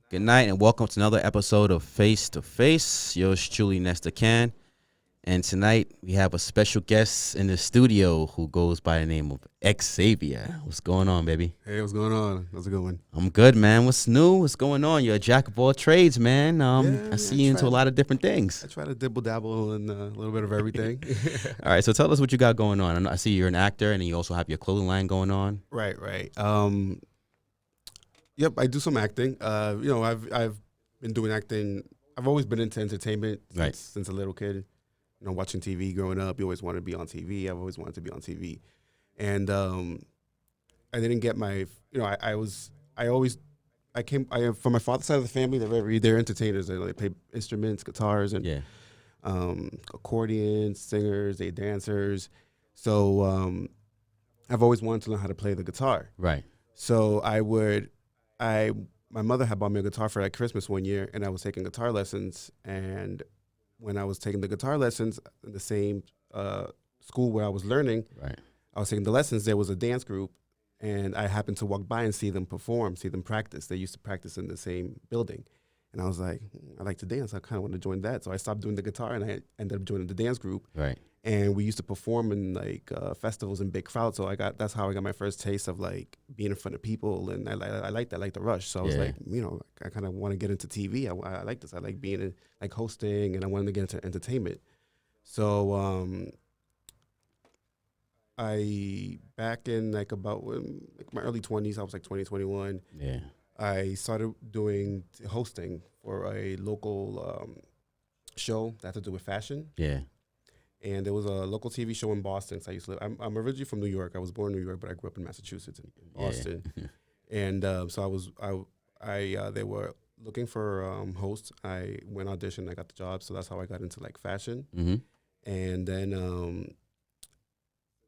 Good night and welcome to another episode of Face to Face. Yours truly, Nesta Can. And tonight we have a special guest in the studio who goes by the name of Xavier. What's going on, baby? Hey, what's going on? How's it going? I'm good, man. What's new? What's going on? You're a jack of all trades, man. Yeah, I see you into a lot of different things. I try to dibble dabble in a little bit of everything. All right, so tell us what you got going on. I see you're an actor, and then you also have your clothing line going on. Right. Yep, I do some acting. I've been doing acting. I've always been into entertainment since a little kid. Watching TV growing up. You always wanted to be on TV. I've always wanted to be on TV, and I didn't get my. I am from my father's side of the family. They're entertainers. They play instruments, guitars, and accordions, singers. They dancers. So I've always wanted to learn how to play the guitar. Right. So my mother had bought me a guitar for Christmas one year, and I was taking guitar lessons. And when I was taking the guitar lessons in the same school where I was learning, I was taking the lessons. There was a dance group, and I happened to walk by and see them perform, see them practice. They used to practice in the same building. And I was like, I like to dance. I kind of want to join that. So I stopped doing the guitar, and I ended up joining the dance group. Right. And we used to perform in festivals and big crowds. So that's how I got my first taste of being in front of people. And I liked that, I liked the rush. So I was I kind of want to get into TV. I like this. I like being in hosting, and I wanted to get into entertainment. So I back in my early 20s, I was 20, 21. Yeah. I started doing hosting for a local show that had to do with fashion. Yeah. And there was a local TV show in Boston. So I used to live. I'm originally from New York. I was born in New York, but I grew up in Massachusetts, in Boston. Yeah. And so they were looking for hosts. I went audition. I got the job. So that's how I got into fashion. Mm-hmm. And then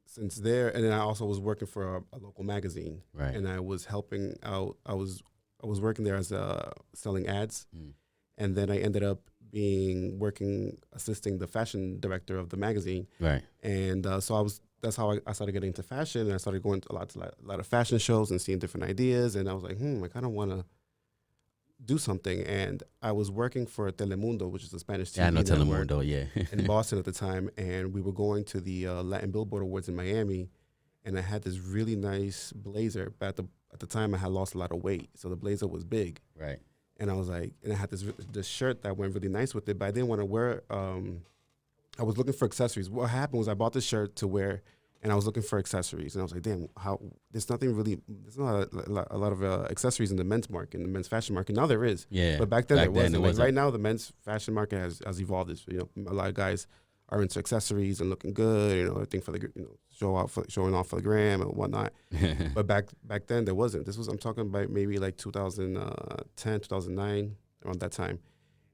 since there, and then I also was working for a local magazine. Right. And I was helping out. I was working there as selling ads. Mm. And then I ended up assisting the fashion director of the magazine. Right. And that's how I started getting into fashion, and I started going to a lot of fashion shows and seeing different ideas, and I was like, I kind of want to do something. And I was working for Telemundo, which is a Spanish TV network. Telemundo, yeah. in Boston at the time, and we were going to the Latin Billboard Awards in Miami, and I had this really nice blazer, but at the time I had lost a lot of weight, so the blazer was big. Right. And I was like, and I had this shirt that went really nice with it, but I didn't want to wear. I was looking for accessories. What happened was I bought this shirt to wear, and I was looking for accessories, and I was like, damn, there's not a lot of accessories in the men's market, in the men's fashion market. Now there is, but back then there wasn't. Right now the men's fashion market has evolved. A lot of guys are into accessories and looking good, everything for the showing off for the gram and whatnot. But back then there wasn't. I'm talking about maybe 2010, 2009, around that time.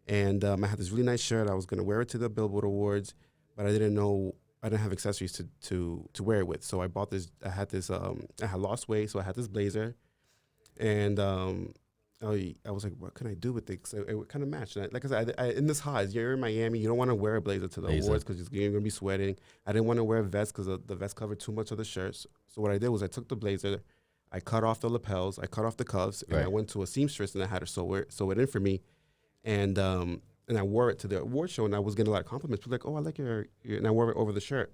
And I had this really nice shirt. I was gonna wear it to the Billboard Awards, but I didn't have accessories to wear it with. So I bought this. I had lost weight, so I had this blazer, and I was like, what can I do with it? So it kind of matched. And like I said, in this hot, you're in Miami, you don't want to wear a blazer to the awards because you're going to be sweating. I didn't want to wear a vest because the vest covered too much of the shirt. So what I did was I took the blazer, I cut off the lapels, I cut off the cuffs, and I went to a seamstress and I had her sew it in for me. And I wore it to the award show, and I was getting a lot of compliments. People were like, oh, I like your, and I wore it over the shirt.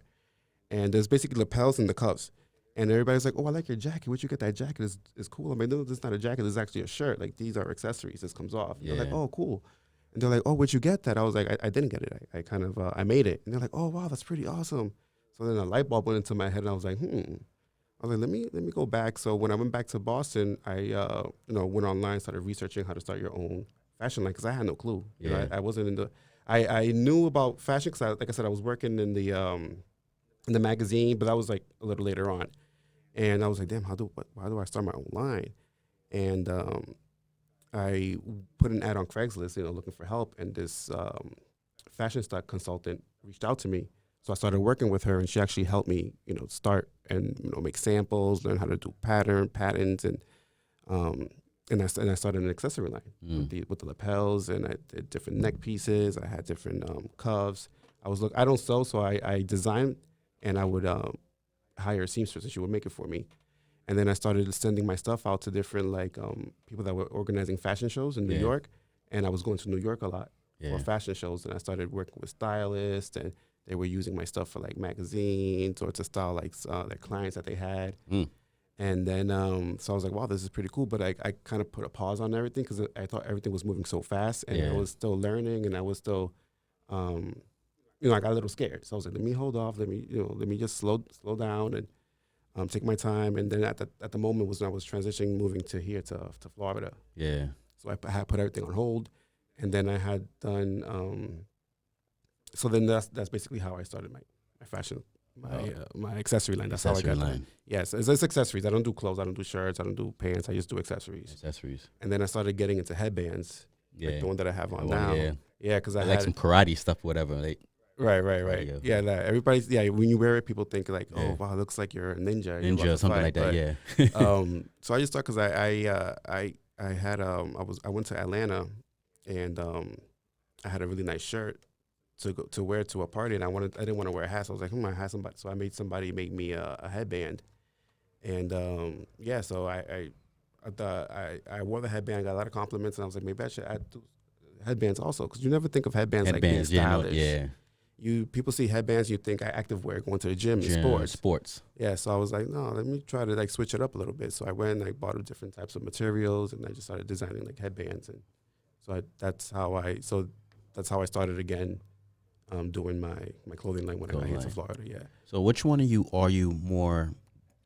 And there's basically lapels and the cuffs. And everybody's like, oh, I like your jacket. Where'd you get that jacket? It's cool. I'm like, no, this is not a jacket. This is actually a shirt. These are accessories. This comes off. Yeah. They're like, oh, cool. And they're like, oh, where'd you get that? I was like, I didn't get it. I kind of, I made it. And they're like, oh, wow, that's pretty awesome. So then a light bulb went into my head, and I was like, I was like, let me go back. So when I went back to Boston, I, went online, started researching how to start your own fashion line because I had no clue. Yeah. I wasn't in the, I knew about fashion because, like I said, I was working in the magazine, but that was a little later on. And I was like, damn, how do I start my own line? And I put an ad on Craigslist, looking for help. And this fashion stock consultant reached out to me. So I started working with her, and she actually helped me, start and, make samples, learn how to do patterns. And I started an accessory line with the lapels, and I did different neck pieces. I had different cuffs. I don't sew, so I designed, and I would hire a seamstress, and she would make it for me. And then I started sending my stuff out to different like people that were organizing fashion shows in New York, and I was going to New York a lot for fashion shows. And I started working with stylists, and they were using my stuff for like magazines or to style like their clients that they had. And then so I was like, wow, this is pretty cool. But I kind of put a pause on everything because I thought everything was moving so fast, and I was still learning, and I was still, I got a little scared. So I was like, let me hold off. Let me just slow down and take my time. And then at the moment was when I was transitioning, moving to here to Florida. Yeah. So I had put everything on hold, and then I had done. So then that's basically how I started my fashion, my accessory line. That's Accessory how I got line. Yes, it's accessories. I don't do clothes. I don't do shirts. I don't do pants. I just do accessories. Accessories. And then I started getting into headbands, like the one that I have on now. Yeah, because I like had some karate stuff, whatever. Like, right. Yeah, that everybody's when you wear it, people think like, oh wow, it looks like you're a ninja. Ninja or something like that. But, so I just thought because I went to Atlanta, and I had a really nice shirt to wear to a party, and I didn't want to wear a hat. So I was like, I had somebody. So I made somebody make me a headband, and so I wore the headband. I got a lot of compliments, and I was like, maybe I should add headbands also, because you never think of headbands like being stylish. People see headbands, you think active wear, going to the gym and sports. Yeah, so I was like, no, let me try to like switch it up a little bit. So I went and I bought different types of materials, and I just started designing like headbands, and so that's how I started again, doing my clothing line when I got here to Florida. Yeah. So which one are you more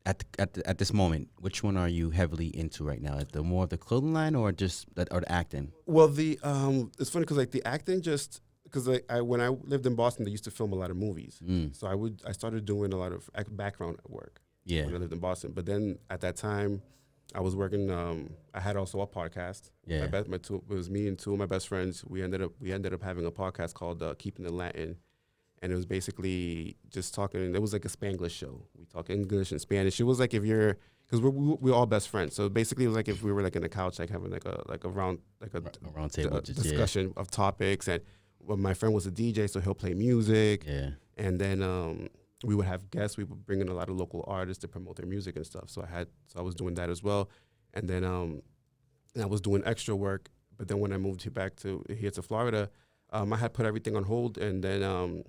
at this moment? Which one are you heavily into right now? The more of the clothing line or the acting? Well, it's funny because like the acting just. Because when I lived in Boston, they used to film a lot of movies. So I started doing a lot of background work when I lived in Boston. But then at that time, I was working. I had also a podcast. Yeah, it was me and two of my best friends. We ended up having a podcast called Keeping It Latin, and it was basically just talking. It was like a Spanglish show. We talk English and Spanish. It was like because we're all best friends. So basically, it was like if we were like in a couch, like having a round table discussion of topics. And well, my friend was a DJ, so he'll play music. Yeah. And then we would have guests. We would bring in a lot of local artists to promote their music and stuff. So I was doing that as well. And then I was doing extra work. But then when I moved here to Florida, I had put everything on hold. And then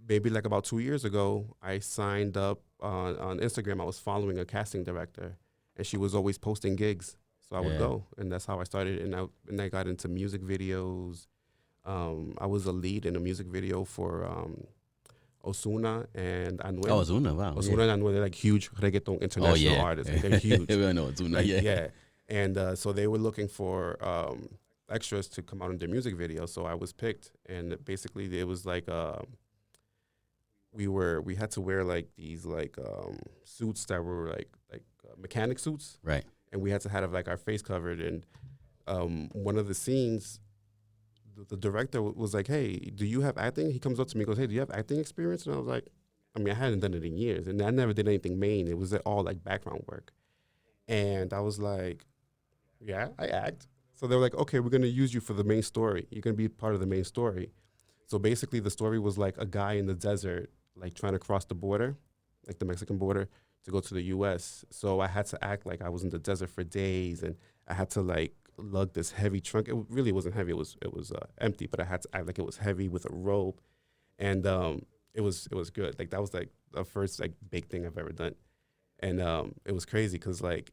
maybe like about 2 years ago, I signed up on Instagram. I was following a casting director, and she was always posting gigs. So I would go, and that's how I started. And I got into music videos. I was a lead in a music video for Ozuna and Anuel. Oh, Ozuna, wow. Ozuna and Anuel, they're like huge reggaeton international artists. Like, they're huge. I know Ozuna, yeah. And so they were looking for extras to come out in their music video. So I was picked, and basically it was like we had to wear like these like suits that were like mechanic suits, right? And we had to have like our face covered. And one of the scenes, the director was like, hey, do you have acting? He comes up to me and goes, hey, do you have acting experience? And I was like, I hadn't done it in years. And I never did anything main. It was all like background work. And I was like, yeah, I act. So they were like, okay, we're going to use you for the main story. You're going to be part of the main story. So basically the story was like a guy in the desert, like trying to cross the border, like the Mexican border, to go to the U.S. So I had to act like I was in the desert for days, and I had to like lug this heavy trunk. It really wasn't heavy. It was empty, but I had to act like it was heavy with a rope, and it was good. Like that was like the first like big thing I've ever done, and it was crazy because like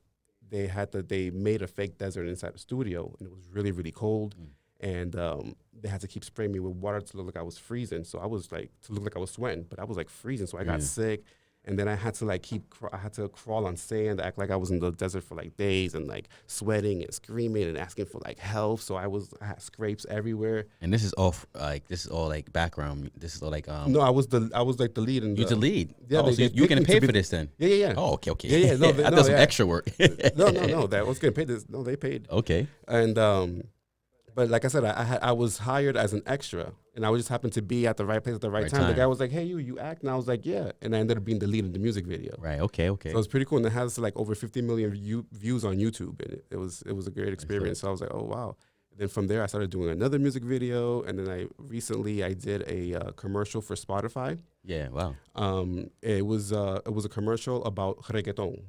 they made a fake desert inside the studio, and it was really really cold, and they had to keep spraying me with water to look like I was freezing. So I was like to look like I was sweating, but I was like freezing. So I got sick. And then I had to like I had to crawl on sand, act like I was in the desert for like days, and like sweating and screaming and asking for like help. So I had scrapes everywhere. And this is all like background. This is all like No, I was like the lead. You're the lead. Yeah, so you're getting paid for this then? Yeah. Oh, okay. Yeah. No, I did some extra work. No. That was getting paid. No, they paid. Okay. And but like I said, I was hired as an extra, and I just happened to be at the right place at the right time. The guy was like, hey, you act? And I was like, yeah. And I ended up being the lead in the music video. Right, okay. So it was pretty cool, and it has like over 50 million views on YouTube, and it was a great experience. So I was like, oh, wow. Then from there, I started doing another music video, and then I did a commercial for Spotify. Yeah. Wow. It was a commercial about reggaeton.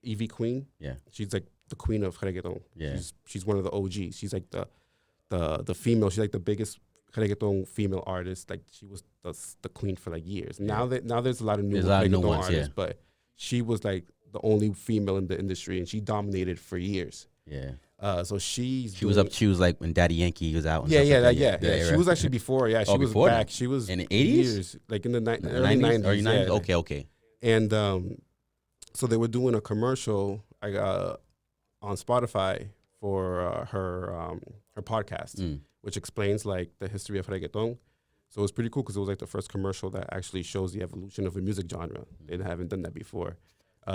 Evie Queen, Yeah. she's like the queen of reggaeton. Yeah. She's one of the OGs. She's like the female. She's like the biggest reggaeton female artist. Like she was the queen for like years. Yeah. Now there's a lot of new There's a lot of new reggaeton ones, artists, yeah. but she was like the only female in the industry, and she dominated for years. Yeah. So she was like when Daddy Yankee was out. And Yeah, stuff yeah, like yeah, that, yeah. She was actually before. Yeah, she was before back. that? She was In the 80s? years, like in the early 90s. Early 90s? Yeah. Okay, okay. And so they were doing a commercial on Spotify for her podcast, which explains like the history of reggaeton. So it was pretty cool because it was like the first commercial that actually shows the evolution of a music genre. They haven't done that before.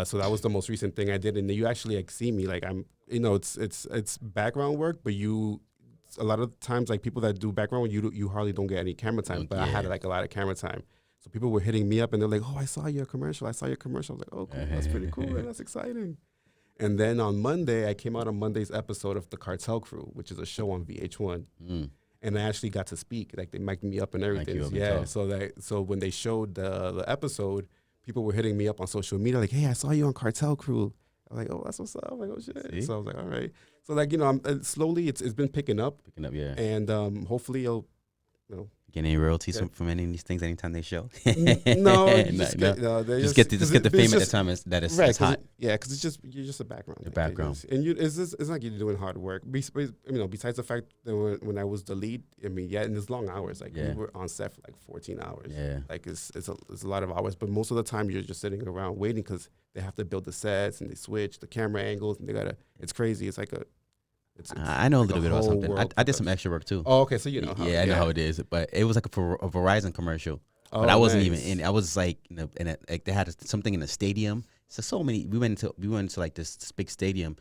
So that was the most recent thing I did, and you actually like see me like I'm, it's background work, but a lot of times like people that do background work, you hardly don't get any camera time, but I had like a lot of camera time. So people were hitting me up and they're like, "Oh, I saw your commercial. I saw your commercial." I was like, "Oh, cool. That's pretty cool. Man. That's exciting." And then on Monday, I came out on Monday's episode of The Cartel Crew, which is a show on VH1. And I actually got to speak. Like they mic'd me up and everything. Yeah. So when they showed the episode, people were hitting me up on social media like, "Hey, I saw you on Cartel Crew." I'm like, "Oh, that's what's up." I'm like, "Oh shit." See? So I was like, "All right." So like, I'm slowly it's been picking up. Yeah. And hopefully it'll, get any royalties from any of these things anytime they show? No, just get the fame at the time that it's right, hot. Because you're just a background. The background. And it's like you're doing hard work. Besides the fact that when I was the lead, and it's long hours. Like we were on set for like 14 hours. Yeah. Like it's a lot of hours. But most of the time you're just sitting around waiting because they have to build the sets and they switch the camera angles and it's crazy. It's like I know a little bit about something. world I did some extra work too. Oh, okay. So you know how. Yeah, I know how it is. But it was like a Verizon commercial. But I wasn't even in. I was like, like they had something in the stadium. So many. We went to like this big stadium,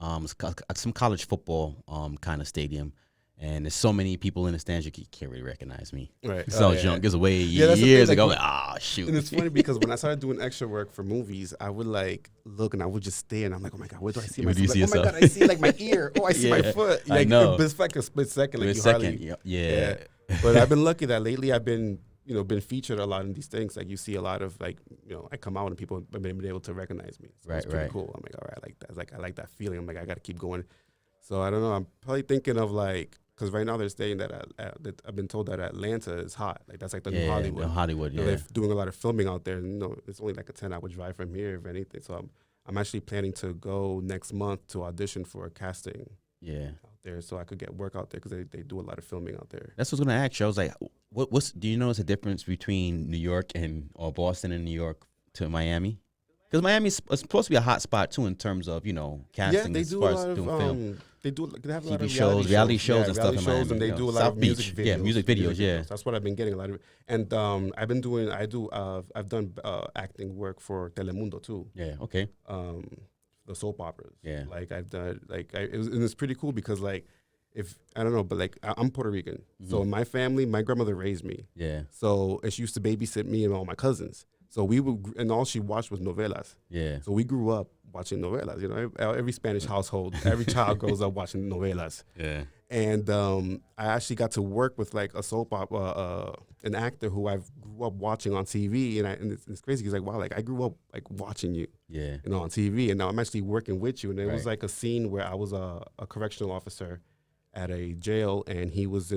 some college football kind of stadium. And there's so many people in the stands you can't really recognize me. Right. So I was young. It was way that's years ago. Like, shoot. And it's funny because when I started doing extra work for movies, I would like look and I would just stare and I'm like, "Oh my god, where do I see myself?" Like, "Oh my god, I see like my ear. Oh, I see my foot." Like, I know. But it's like a split second. Like Yeah. But I've been lucky that lately I've been featured a lot in these things. Like you see a lot of like, I come out and people have been able to recognize me. So it's pretty cool. I'm like, all right, I like that. It's like I like that feeling. I'm like, I got to keep going. So I don't know. I'm probably thinking of like. Because right now they're saying that I've been told that Atlanta is hot. Like that's like the new Hollywood. Hollywood, yeah. They're doing a lot of filming out there. And, it's only like a 10-hour drive from here, if anything. So I'm actually planning to go next month to audition for a casting. Yeah. Out there, so I could get work out there because they do a lot of filming out there. That's what I was gonna ask you. I was like, do you notice a difference between New York or Boston and New York to Miami? Because Miami's supposed to be a hot spot too in terms of casting. Yeah, they as do far a as lot doing of film. They have a lot TV of reality shows and stuff in Miami. And they do a lot South of Beach. music videos. Yeah, music videos. Yeah, that's what I've been getting a lot of. And I've done acting work for Telemundo too. Yeah. Okay. The soap operas. Yeah. Like I've done and it's pretty cool because like if I don't know, but like I'm Puerto Rican, so in my family, my grandmother raised me. Yeah. So and she used to babysit me and all my cousins. So we would, and all she watched was novelas. Yeah. So we grew up watching novelas. Every Spanish household, every child grows up watching novelas. Yeah. And I actually got to work with like a soap opera, an actor who I grew up watching on TV, and it's crazy. He's like, "Wow, like I grew up like watching you, Yeah. on TV, and now I'm actually working with you." And it was Right. like a scene where I was a correctional officer at a jail, and he was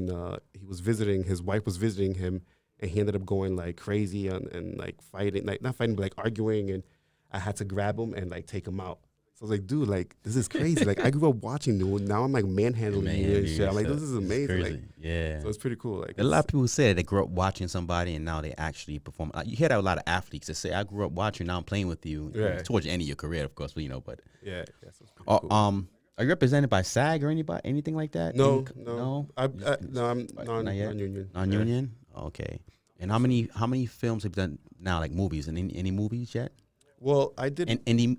visiting. His wife was visiting him. And he ended up going like crazy and like fighting, like not fighting, but like arguing. And I had to grab him and like take him out. So I was like, dude, like this is crazy. Like I grew up watching you. Now I'm like manhandling you and shit. I'm like, this is amazing. Like, yeah. So it's pretty cool. Like a lot of people say that they grew up watching somebody and now they actually perform. You hear that with a lot of athletes that say, "I grew up watching, now I'm playing with you." Right. Towards the end of your career, of course, but But yeah, so it's pretty cool. Are you represented by SAG or anything like that? No. No. I'm Not yet? non-union. Non-union. Okay. And how many films have you done now, like movies? And any movies yet? Well, I did. And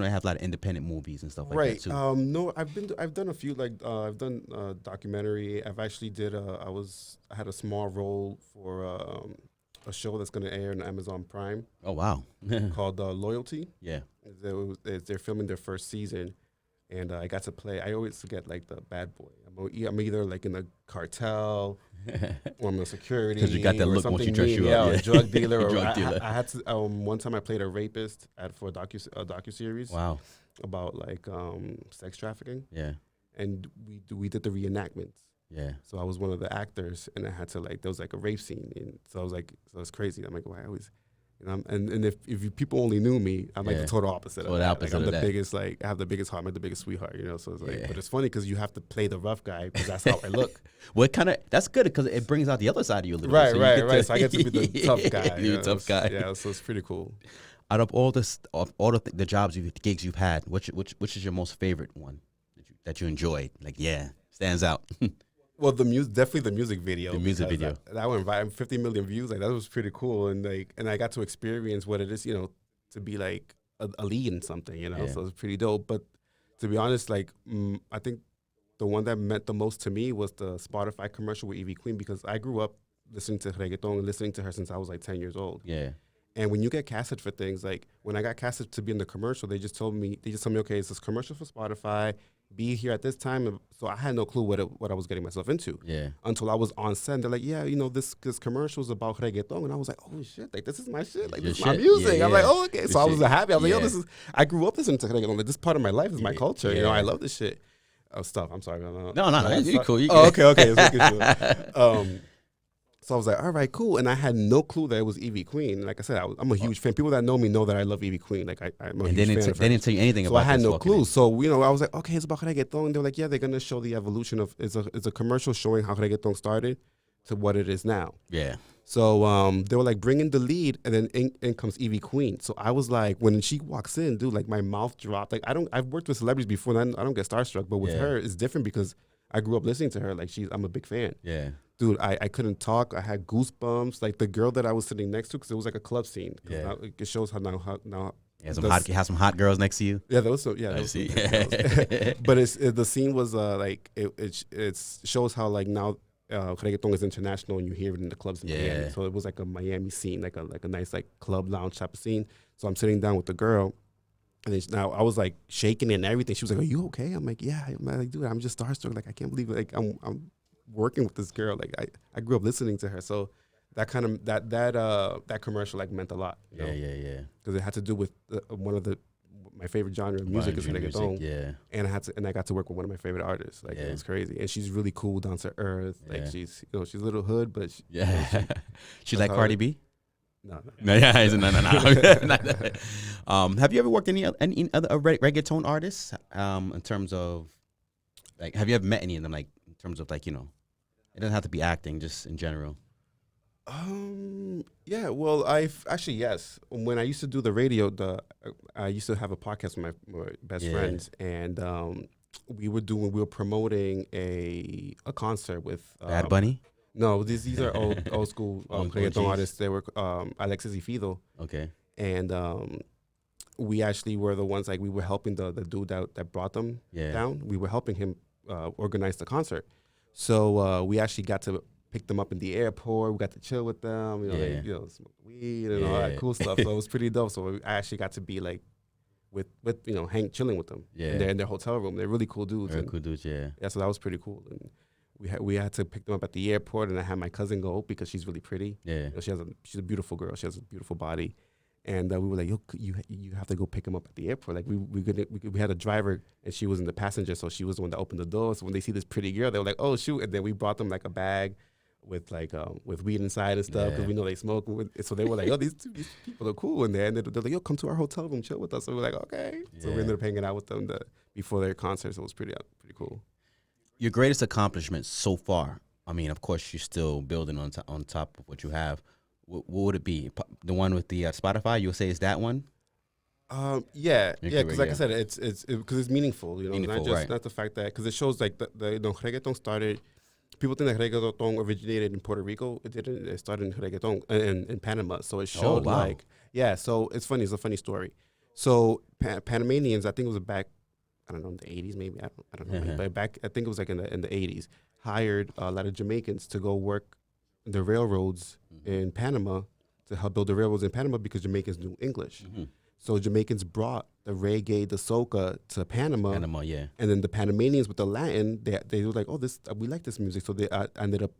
I have a lot of independent movies and stuff like that too. No, I've done a few. Like I've done documentary. I've actually I had a small role for a show that's going to air on Amazon Prime. Oh wow. Called Loyalty. Yeah. They're filming their first season. and I got to play. I always get like the bad boy. I'm either like in the cartel or I'm a security Because you got that or look once you something dress mean, you yeah, up. or Yeah. a drug dealer. Or Drug dealer. I had to. One time I played a rapist for a docu series Wow. about like sex trafficking, Yeah. and we did the reenactments. Yeah. So I was one of the actors, and I had to like there was like a rape scene, and so I was like, so it's crazy. I'm like, why I always, you know, and if you people only knew me, I'm like Yeah. the total opposite Total of that. opposite Like I'm of the that. biggest, like I have the biggest heart, I'm like the biggest sweetheart, you know. So it's like, Yeah. but it's funny because you have to play the rough guy because that's how I look. What kind of? That's good because it brings out the other side of you a little Right, bit. right, You get right. to- So I get to be the tough guy. You're the tough guy. Yeah, so it's pretty cool. Out of all this, of all the jobs, the gigs you've had, which is your most favorite one that you enjoyed? Like, yeah, stands out. Well, definitely the music video. The music because video. that went viral, 50 million views. Like that was pretty cool, and like, and I got to experience what it is, you know, to be like a lead in something, you know. Yeah. So it's pretty dope. But to be honest, like I think the one that meant the most to me was the Spotify commercial with Evie Queen because I grew up listening to reggaeton and listening to her since I was like 10 years old. Yeah. And when you get casted for things, like when I got casted to be in the commercial, they just told me, okay, it's this commercial for Spotify. Be here at this time. And so I had no clue what I was getting myself into. Yeah. Until I was on set. And they're like, yeah, you know, this commercial is about reggaeton. And I was like, oh shit, like this is my shit. Like Your this is my shit. music. Yeah, I'm yeah. like, oh, okay. Your So I was shit. happy. I was like, Yeah. yo, I grew up listening to reggaeton. Like this part of my life is my culture. You know, Yeah. I love this shit. Oh, stuff. I'm sorry. No, you're cool. You Oh, good. okay. It's making sure. So I was like, all right, cool. And I had no clue that it was Evie Queen. Like I said, I'm a huge fan. People that know me know that I love Evie Queen. Like I'm a And huge fan of her. they didn't tell you anything So about I had this no walking in. clue. So, you know, I was like, okay, it's about reggaeton. And they're like, yeah, they're going to show the evolution of, it's a commercial showing how reggaeton started to what it is now. Yeah. So they were like, bring in the lead, and then in comes Evie Queen. So I was like, when she walks in, dude, like my mouth dropped. Like I've worked with celebrities before, and I don't get starstruck, but with Yeah. her, it's different because I grew up listening to her. Like I'm a big fan. Yeah. Dude, I couldn't talk. I had goosebumps. Like the girl that I was sitting next to, because it was like a club scene. Yeah. Now, it shows how now. Have some hot girls next to you. Yeah, there was some. Yeah, I there was some see. nice girls. But the scene was like it shows how like now reggaeton is international and you hear it in the clubs in Yeah. Miami. So it was like a Miami scene, like a nice like club lounge type of scene. So I'm sitting down with the girl. And then now I was like shaking and everything. She was like, "Are you okay?" I'm like, "Yeah." I'm like, "Dude, I'm just starstruck. Like, I can't believe it. Like, I'm working with this girl. Like, I grew up listening to her. So that kind of that commercial like meant a lot. You know? Yeah. Because it had to do with one of my favorite genre of music is reggaeton. Yeah. And I got to work with one of my favorite artists. Like Yeah. it was crazy. And she's really cool, down to earth. Like Yeah. she's a little hood, but Yeah. She that's like how Cardi it- B? no. No, yeah, no. Have you ever worked any other reggaeton artists? In terms of, like, have you ever met any of them? Like, in terms of, like, you know, it doesn't have to be acting, just in general. Yeah, well, yes. When I used to do the radio, I used to have a podcast with my best Yeah. friends, and we were promoting a concert with Bad Bunny. No, these are old school reggaeton OGs. artists. They were Alexis y Fido, Okay. and we actually were the ones, like we were helping the dude that brought them Yeah. down. We were helping him organize the concert. So we actually got to pick them up in the airport. We got to chill with them. You know, Yeah. they smoke weed and all that Yeah. cool stuff. So it was pretty dope. So I actually got to be like with chilling with them. Yeah. In their hotel room. They're really cool dudes. Very and cool dudes. Yeah. yeah, so that was pretty cool. And we had to pick them up at the airport, and I had my cousin go because she's really pretty. Yeah. You know, she's a beautiful girl. She has a beautiful body. And we were like, yo, you have to go pick him up at the airport. Like we had a driver, and she was in the passenger, so she was the one that opened the door. So when they see this pretty girl, they were like, oh shoot! And then we brought them like a bag with with weed inside and stuff because Yeah. we know they smoke. So they were like, oh, these people are cool in there. And they're like, yo, come to our hotel room, chill with us. So we're like, okay. So we Yeah. ended up hanging out with them before their concert. So it was pretty cool. Your greatest accomplishment so far. I mean, of course, you're still building on top of what you have. What would it be? The one with the Spotify? You'll say is that one? Yeah, Okay, because like yeah. I said, it's because it's meaningful, you know, Meaningful, right. not the fact that because it shows like the reggaeton started. People think that reggaeton originated in Puerto Rico. It didn't. It started in reggaeton in Panama. So it showed wow. like So it's funny. It's a funny story. So Panamanians, I think it was back, I don't know, in the 80s maybe. I don't know, but back I think it was like in the 80s. Hired a lot of Jamaicans to go work the railroads in Panama to help build the railroads in Panama because Jamaicans knew English. Mm-hmm. So Jamaicans brought the reggae, the soca to Panama, Panama, yeah. and then the Panamanians with the Latin, they were like, oh, this we like this music, so they ended up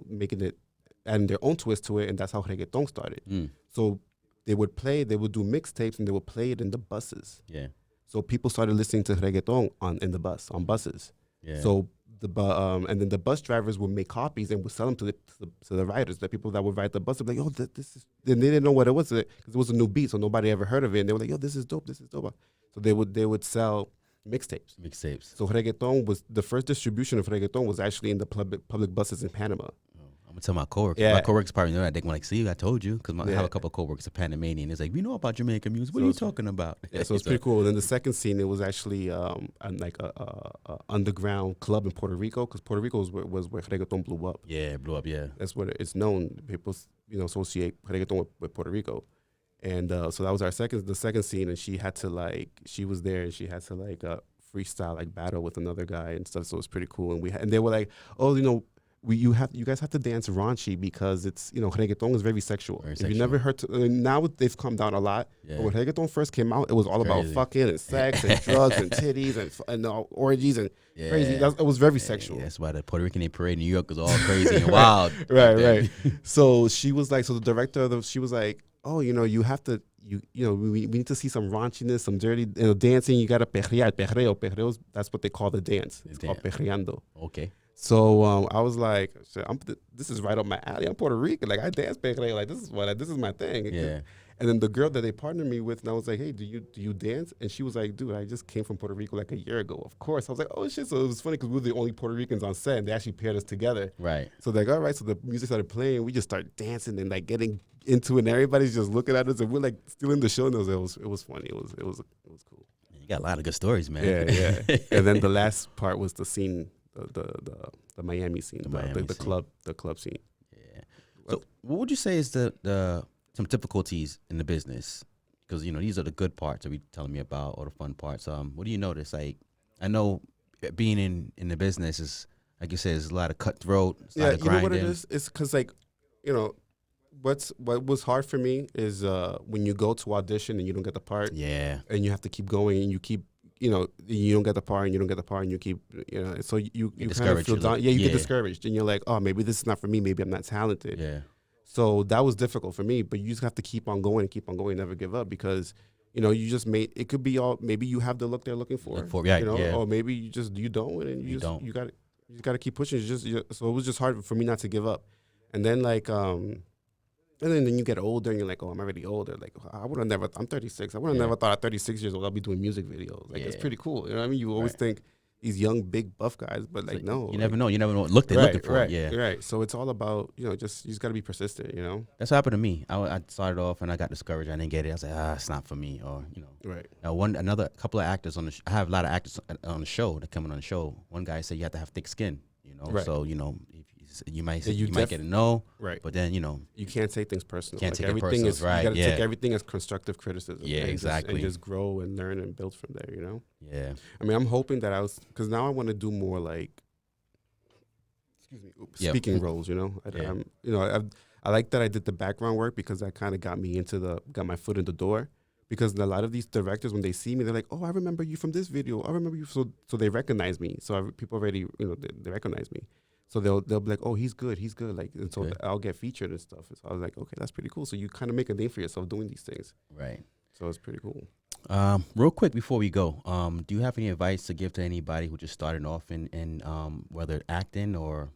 making it, adding their own twist to it, and that's how reggaeton started. So they would do mixtapes, and they would play it in the buses. Yeah. So people started listening to reggaeton on buses. Yeah. So and then the bus drivers would make copies and would sell them to the riders, the people that would ride the bus. They'd be like, "Yo, this is." Then they didn't know what it was because it was a new beat, so nobody ever heard of it. And they were like, "Yo, this is dope. This is dope." So they would sell mixtapes. Mixtapes. So reggaeton was the first distribution of reggaeton was actually in the public buses in Panama. I'm gonna tell my coworkers. Yeah. My coworkers probably know that. They're like, "See, I told you," because I have Yeah. a couple of coworkers are Panamanian. It's like, we know about Jamaican music. What are you talking about? Yeah, so it's pretty cool. And then the second scene, it was actually like a underground club in Puerto Rico, because Puerto Rico was where reggaeton blew up. Yeah, it blew up. Yeah. That's what it's known. People associate reggaeton with Puerto Rico. And so that was the second scene, and she was there, and she had to freestyle, battle with another guy and stuff. So it was pretty cool. And they were like, oh, you guys have to dance raunchy because it's reggaeton is very sexual. If you never heard now they've come down a lot. Yeah. But when reggaeton first came out, it was all about fucking and sex and drugs and titties and orgies and crazy. It was very sexual. Yeah, that's why the Puerto Rican Day Parade in New York was all crazy and wild. Right. So she was like, so the director she was like, oh, you have to. We need to see some raunchiness, some dirty dancing. You got to perreo. That's what they call the dance. It's called perreando. Okay. So I was like, this is right up my alley. I'm Puerto Rican. I dance perreo. This is my thing. Yeah. And then the girl that they partnered me with, and I was like, hey, do you dance? And she was like, dude, I just came from Puerto Rico a year ago. Of course. I was like, oh, shit. So it was funny because we were the only Puerto Ricans on set, and they actually paired us together. Right. So all right. So the music started playing. We just started dancing and getting into it, and everybody's just looking at us, and we're still in the show. And it was funny. It was cool. You got a lot of good stories, man. Yeah. And then the last part was the scene, the Miami scene, the club scene. Yeah. So what would you say is the some difficulties in the business? Because these are the good parts that you're telling me about, or the fun parts. What do you notice? I know being in the business is, like you said, there's a lot of cutthroat. A lot of grinding. Know what it is? It's because what was hard for me is when you go to audition and you don't get the part. Yeah. And you have to keep going, and you keep. You don't get the part, and you don't get the part, and you keep, so you kind of feel down. Yeah, you get discouraged, and you're like, oh, maybe this is not for me. Maybe I'm not talented. Yeah. So that was difficult for me, but you just have to keep on going, never give up, because, you just it could be maybe you have the look they're looking for, or maybe you don't, and you just got to keep pushing. So it was just hard for me not to give up, and then and then you get older and you're like, oh, I'm already older. I would have never, I'm 36. I would have never thought at 36 years old I'll be doing music videos. It's pretty cool. You know what I mean? You always think these young, big, buff guys, but no. You never know. You never know what look they're looking for. Right. So it's all about, you just got to be persistent, That's what happened to me. I started off and I got discouraged. I didn't get it. I was like, it's not for me. Or, Right. Now, another couple of actors I have a lot of actors on the show that coming on the show. One guy said you have to have thick skin, Right. So, you might get a no, right? But then you can't take things personal. Can't take everything is right. You got to take everything as constructive criticism. Yeah, exactly. And just grow and learn and build from there. Yeah. I mean, I'm hoping that because now I want to do more speaking roles. I like that I did the background work because that kind of got my foot in the door. Because a lot of these directors, when they see me, they're like, "Oh, I remember you from this video. I remember you." So they recognize me. So people already, they recognize me. So they'll be like, "Oh, he's good. And so I'll get featured and stuff. So I was like, "Okay, that's pretty cool." So you kind of make a name for yourself doing these things. Right. So it's pretty cool. Real quick before we go, do you have any advice to give to anybody who just started off in whether acting or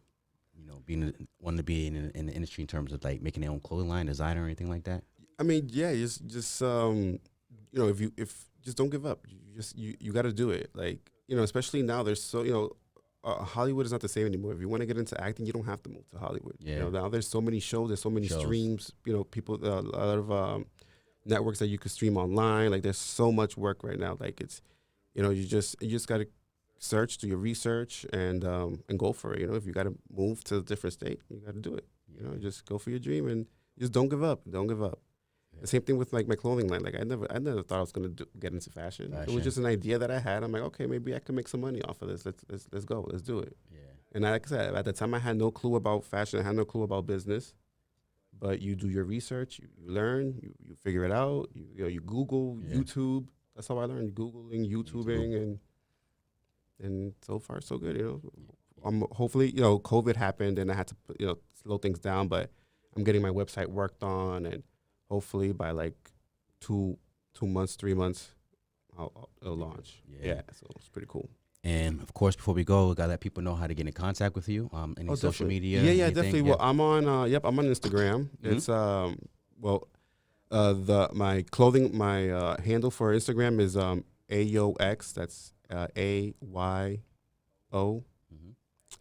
wanting to be in the industry in terms of making their own clothing line, designer, or anything like that? I mean, yeah, just if just don't give up. You got to do it. Especially now there's so Hollywood is not the same anymore. If you want to get into acting, you don't have to move to Hollywood. Yeah. Now there's so many shows, there's so many streams. People, a lot of networks that you could stream online. There's so much work right now. It's, you just got to search, do your research, and go for it. If you got to move to a different state, you got to do it. Just go for your dream and just don't give up. Don't give up. The same thing with my clothing line. I never thought I was gonna get into fashion. It was just an idea that I had. I'm like, okay, maybe I can make some money off of this. Let's go. Let's do it. Yeah. And like I said, at the time I had no clue about fashion. I had no clue about business. but you do your research, you learn, you figure it out. You Google, YouTube. That's how I learned, Googling, YouTubing, and so far so good. Hopefully, COVID happened and I had to slow things down, but I'm getting my website worked on, and hopefully by like 2 months, 3 months, it'll launch. Yeah, so it's pretty cool. And of course, before we go, we gotta let people know how to get in contact with you. Any social media? Yeah, anything? definitely. Well, I'm on. I'm on Instagram. It's my clothing, my handle for Instagram is AYOX. That's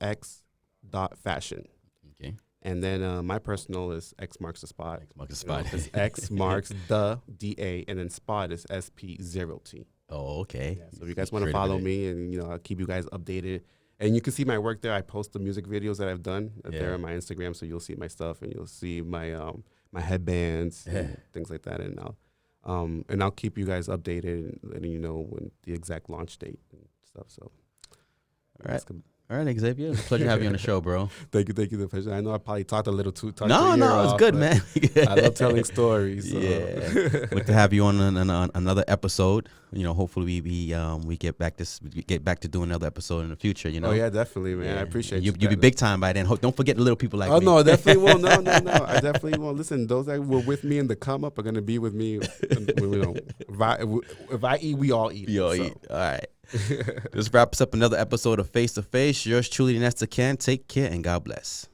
AYOX.fashion. Okay. And then my personal is X marks the spot. X marks the spot. It's X marks the DA, and then spot is SP0T. Oh, okay. Yeah, so if you guys want to follow me, and I'll keep you guys updated. And you can see my work there. I post the music videos that I've done there on my Instagram, so you'll see my stuff and you'll see my my headbands and things like that. And I'll keep you guys updated and letting you know when the exact launch date and stuff. So, All right, Xavier. It's a pleasure having you on the show, bro. Thank you. The pleasure. I know I probably talked a little too. No, it's good, man. I love telling stories. So. Yeah, good to have you on another episode. Hopefully we get back to doing another episode in the future. Oh yeah, definitely, man. I appreciate you. You'll be big time by then. Don't forget the little people like me. Oh no, definitely won't. No. I definitely won't. Listen, those that were with me in the come up are gonna be with me. If I eat, we all eat. You all eat. All right. This wraps up another episode of Face to Face. Yours truly, Nesta Can. Take care and God bless.